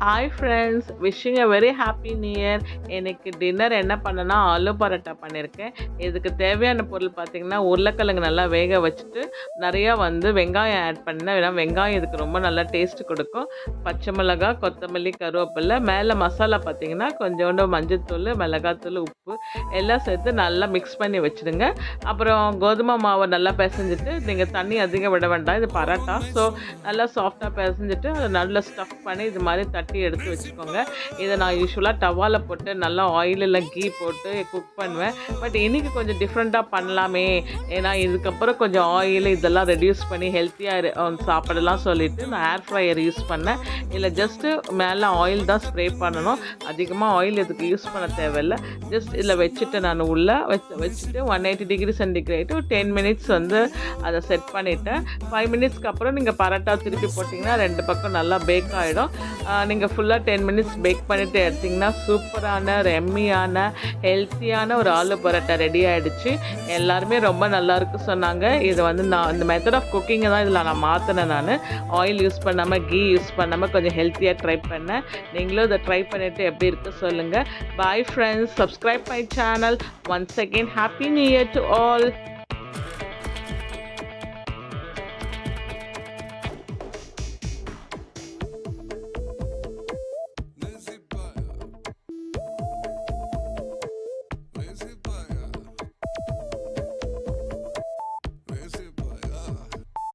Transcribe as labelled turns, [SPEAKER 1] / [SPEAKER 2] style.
[SPEAKER 1] Hi friends, wishing a very happy new year. எனக்கு dinner என்ன பண்ணேன்னா ஆலு பரோட்டா பண்ணியிருக்கேன். இதுக்கு தேவையான பொருள் பார்த்திங்கன்னா, உருளைக்கிழங்கு நல்லா வேக வச்சுட்டு நிறையா வெங்காயம் ஆட் பண்ணேன். ஏன்னா வெங்காயம் இதுக்கு ரொம்ப நல்லா டேஸ்ட் கொடுக்கும். பச்சை மிளகாய், கொத்தமல்லி, கருவேப்பிலை, மேலே மசாலா பார்த்திங்கன்னா கொஞ்சோண்டு மஞ்சள்தூள், மிளகாத்தூள், உப்பு எல்லாம் சேர்த்து நல்லா மிக்ஸ் பண்ணி வச்சுடுங்க. அப்புறம் கோதுமை மாவை நல்லா பிசைஞ்சிட்டு, நீங்கள் தண்ணி அதிகம் விட வேண்டாம், இது பரோட்டா. ஸோ நல்லா சாஃப்டாக பிசைஞ்சிட்டு அதை நல்லா ஸ்டஃப் பண்ணி இது மாதிரி தட்டி எடுத்து வச்சுக்கோங்க. இதை நான் யூஸ்வலாக டவாவில் போட்டு நல்லா ஆயில் இல்லை கீ போட்டு குக் பண்ணுவேன். பட் இன்றைக்கி கொஞ்சம் டிஃப்ரெண்ட்டாக பண்ணலாமே, ஏன்னா இதுக்கப்புறம் கொஞ்சம் ஆயில் இதெல்லாம் ரெடியூஸ் பண்ணி ஹெல்த்தியாக சாப்பிடலாம் சொல்லிவிட்டு நான் ஏர் ஃப்ரையர் யூஸ் பண்ணேன். இல்லை ஜஸ்ட்டு மேலே ஆயில் தான் ஸ்ப்ரே பண்ணணும், அதிகமாக ஆயில் இதுக்கு யூஸ் பண்ண தேவையில்லை. ஜஸ்ட் இதில் வச்சுட்டு நான் உள்ளே வச்சுட்டு 180 டிகிரி சென்டிகிரேட் 10 மினிட்ஸ் அதை செட் பண்ணிவிட்டேன். 5 மினிட்ஸ்க்கு அப்புறம் நீங்கள் பரோட்டா திருப்பி போட்டிங்கன்னா 2 பக்கம் நல்லா பேக் ஆகிடும். நீங்கள் ஃபுல்லாக 10 மினிட்ஸ் பேக் பண்ணிவிட்டு எடுத்திங்கன்னா சூப்பரான ரெம்மியான ஹெல்த்தியான ஒரு ஆலு பரோட்டா ரெடி ஆகிடுச்சு. எல்லாருமே ரொம்ப நல்லாயிருக்கு சொன்னாங்க. இது நான் இந்த மெத்தட் ஆஃப் குக்கிங்கை தான் இதில் நான் மாற்றினேன். நான் ஆயில் யூஸ் பண்ணாமல் கீ யூஸ் பண்ணாமல் கொஞ்சம் ஹெல்த்தியாக ட்ரை பண்ணேன். நீங்களும் இதை ட்ரை பண்ணிவிட்டு எப்படி இருக்குது சொல்லுங்கள். Bye friends, subscribe my channel. Once again happy new year to all.